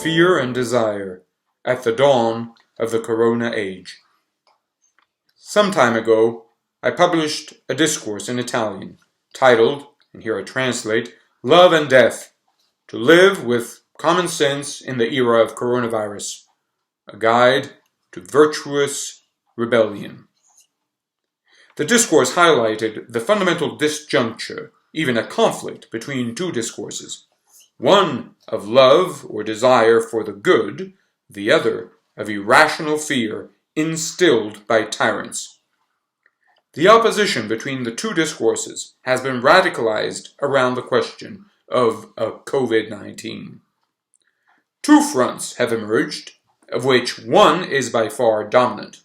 fear and desire at the dawn of the Corona age. Some time ago, I published a discourse in Italian titled, and here I translate, Love and Death, to live with common sense in the era of coronavirus, a guide to virtuous rebellion. The discourse highlighted the fundamental disjuncture, even a conflict between two discourses, one of love or desire for the good, the other of irrational fear instilled by tyrants. The opposition between the two discourses has been radicalized around the question of COVID-19. Two fronts have emerged, of which one is by far dominant.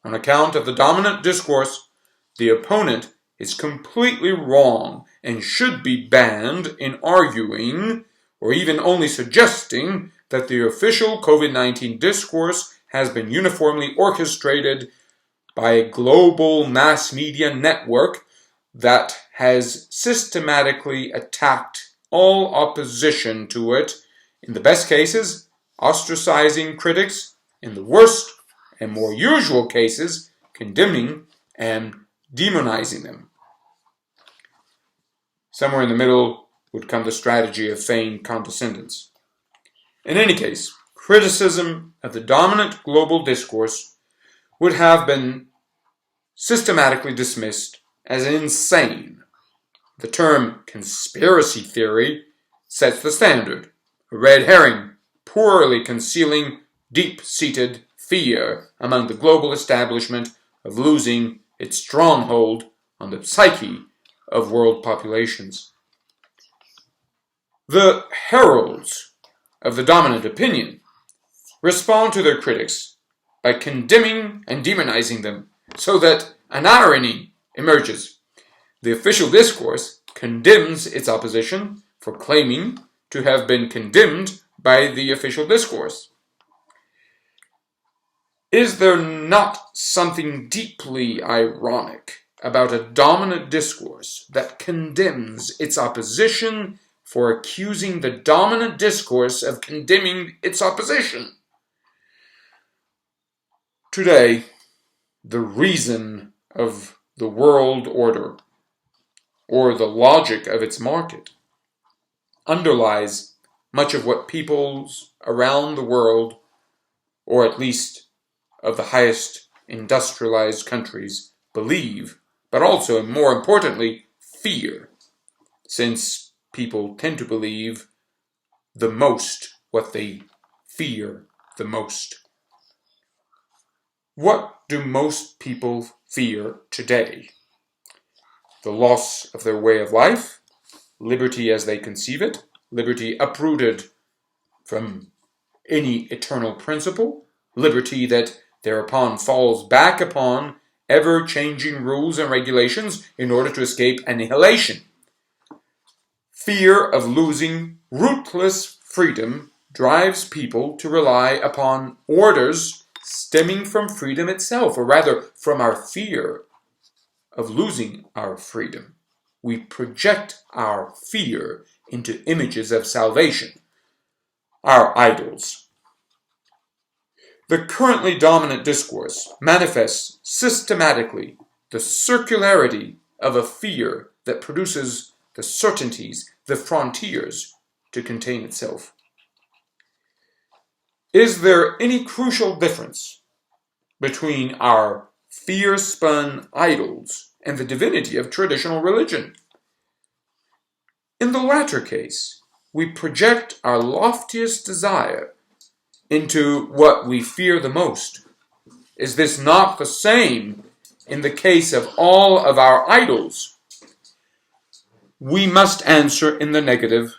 On account of the dominant discourse, the opponent is completely wrong and should be banned in arguing or even only suggesting that the official COVID-19 discourse has been uniformly orchestrated by a global mass media network that has systematically attacked all opposition to it, in the best cases, ostracizing critics, in the worst and more usual cases, condemning and demonizing them. Somewhere in the middle would come the strategy of feigned condescendence. In any case, criticism of the dominant global discourse would have been systematically dismissed as insane. The term conspiracy theory sets the standard, a red herring poorly concealing deep-seated fear among the global establishment of losing its stronghold on the psyche of world populations. The heralds of the dominant opinion respond to their critics by condemning and demonizing them, so that an irony emerges. The official discourse condemns its opposition for claiming to have been condemned by the official discourse. Is there not something deeply ironic about a dominant discourse that condemns its opposition for accusing the dominant discourse of condemning its opposition? Today, the reason of the world order, or the logic of its market, underlies much of what peoples around the world, or at least of the highest industrialized countries, believe, but also, and more importantly, fear, since people tend to believe the most what they fear the most. What do most people fear today? The loss of their way of life, liberty as they conceive it, liberty uprooted from any eternal principle, liberty that thereupon falls back upon ever-changing rules and regulations in order to escape annihilation. Fear of losing rootless freedom drives people to rely upon orders stemming from freedom itself, or rather from our fear of losing our freedom. We project our fear into images of salvation, our idols. The currently dominant discourse manifests systematically the circularity of a fear that produces the certainties, the frontiers, to contain itself. Is there any crucial difference between our fear-spun idols and the divinity of traditional religion? In the latter case, we project our loftiest desire into what we fear the most. Is this not the same in the case of all of our idols? We must answer in the negative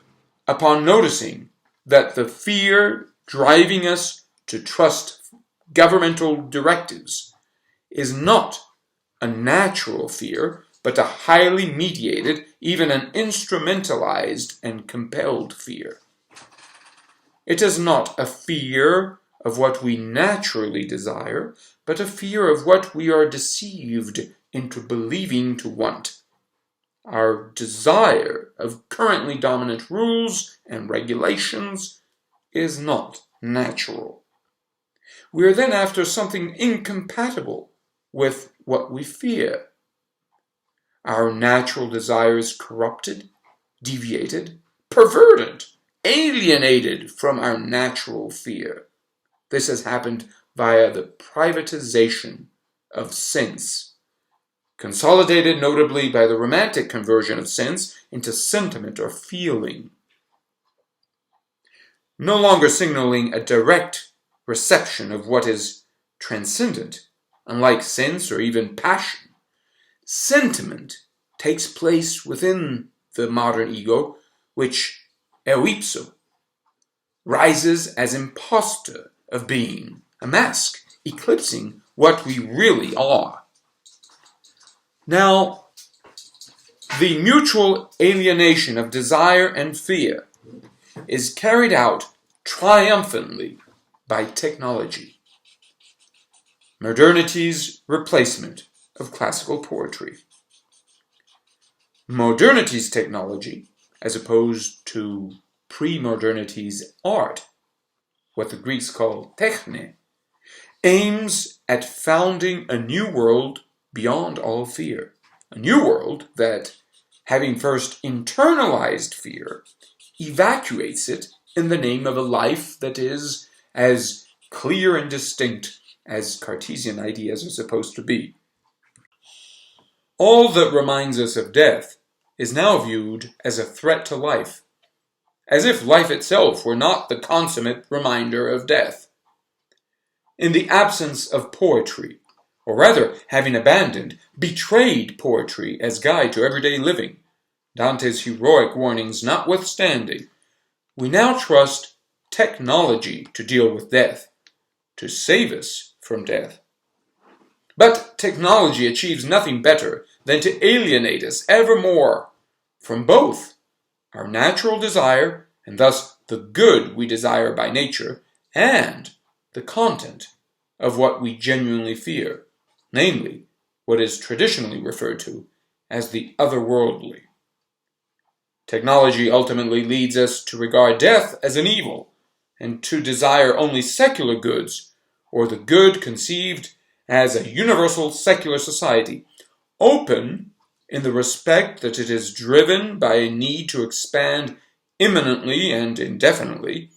upon noticing that the fear driving us to trust governmental directives is not a natural fear, but a highly mediated, even an instrumentalized and compelled fear. It is not a fear of what we naturally desire, but a fear of what we are deceived into believing to want. Our desire of currently dominant rules and regulations is not natural. We are then after something incompatible with what we fear. Our natural desire is corrupted, deviated, perverted, alienated from our natural fear. This has happened via the privatization of sense, consolidated notably by the romantic conversion of sense into sentiment or feeling. No longer signaling a direct reception of what is transcendent, unlike sense or even passion, sentiment takes place within the modern ego, which ipso rises as impostor of being, a mask eclipsing what we really are. Now, the mutual alienation of desire and fear is carried out triumphantly by technology, modernity's replacement of classical poetry. Modernity's technology, as opposed to pre-modernity's art, what the Greeks call techne, aims at founding a new world beyond all fear. A new world that, having first internalized fear, evacuates it in the name of a life that is as clear and distinct as Cartesian ideas are supposed to be. All that reminds us of death is now viewed as a threat to life, as if life itself were not the consummate reminder of death. In the absence of poetry, or rather, having abandoned, betrayed poetry as guide to everyday living, Dante's heroic warnings notwithstanding, we now trust technology to deal with death, to save us from death. But technology achieves nothing better than to alienate us evermore from both our natural desire, and thus the good we desire by nature, and the content of what we genuinely fear, namely, what is traditionally referred to as the otherworldly. Technology ultimately leads us to regard death as an evil, and to desire only secular goods, or the good conceived as a universal secular society, open in the respect that it is driven by a need to expand imminently and indefinitely,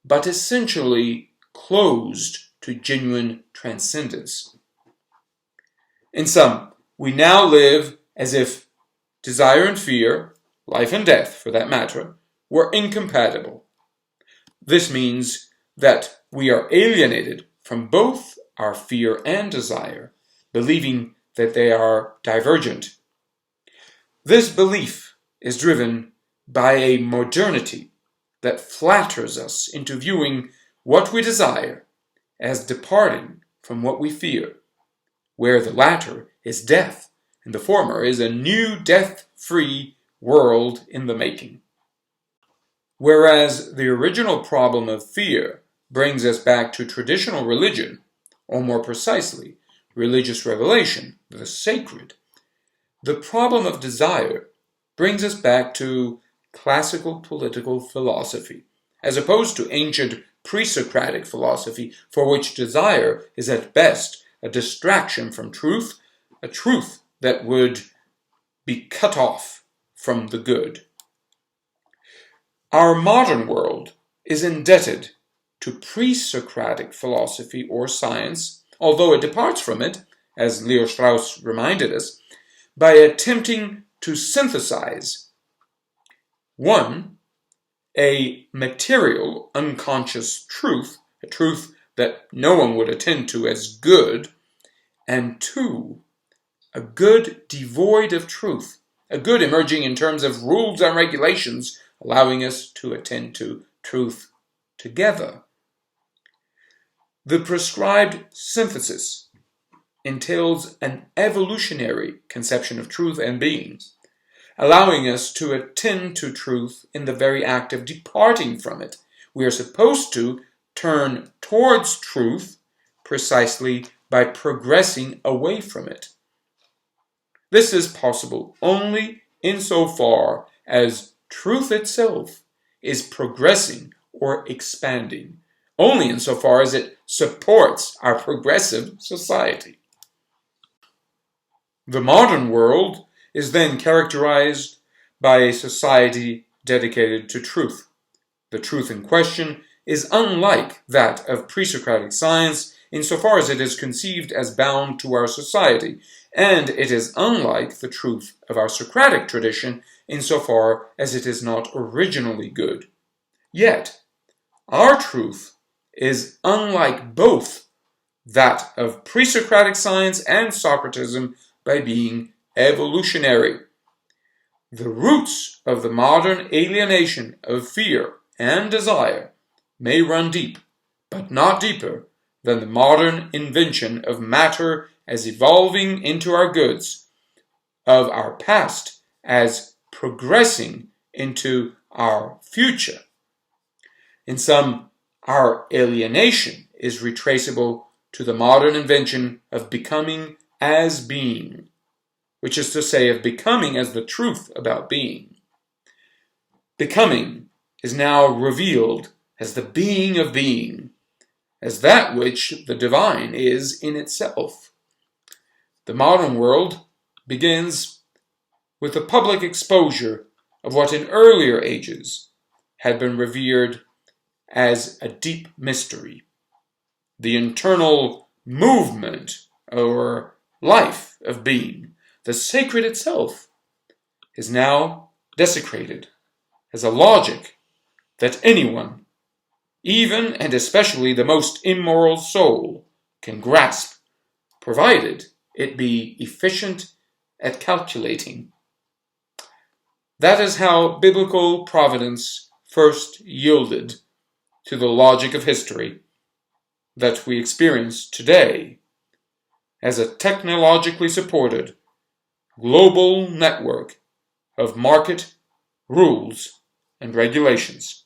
but essentially closed to genuine transcendence. In sum, we now live as if desire and fear, life and death for that matter, were incompatible. This means that we are alienated from both our fear and desire, believing that they are divergent. This belief is driven by a modernity that flatters us into viewing what we desire as departing from what we fear, where the latter is death and the former is a new death-free world in the making. Whereas the original problem of fear brings us back to traditional religion, or more precisely, religious revelation, the sacred, the problem of desire brings us back to classical political philosophy, as opposed to ancient pre-Socratic philosophy, for which desire is at best a distraction from truth, a truth that would be cut off from the good. Our modern world is indebted to pre-Socratic philosophy or science, although it departs from it, as Leo Strauss reminded us, by attempting to synthesize, one, a material, unconscious truth, a truth that no one would attend to as good, and two, a good devoid of truth, a good emerging in terms of rules and regulations, allowing us to attend to truth together. The prescribed synthesis entails an evolutionary conception of truth and being, allowing us to attend to truth in the very act of departing from it. We are supposed to turn towards truth precisely by progressing away from it. This is possible only insofar as truth itself is progressing or expanding, only insofar as it supports our progressive society. The modern world is then characterized by a society dedicated to truth. The truth in question is unlike that of pre-Socratic science insofar as it is conceived as bound to our society, and it is unlike the truth of our Socratic tradition insofar as it is not originally good. Yet, our truth is unlike both that of pre-Socratic science and Socratism by being evolutionary. The roots of the modern alienation of fear and desire may run deep, but not deeper than the modern invention of matter as evolving into our goods, of our past as progressing into our future. In sum, our alienation is retraceable to the modern invention of becoming as being, which is to say, of becoming as the truth about being. Becoming is now revealed as the being of being, as that which the divine is in itself. The modern world begins with the public exposure of what in earlier ages had been revered as a deep mystery. The internal movement or life of being, the sacred itself, is now desecrated as a logic that anyone, even and especially the most immoral soul, can grasp, provided it be efficient at calculating. That is how biblical providence first yielded to the logic of history that we experience today as a technologically supported global network of market rules and regulations.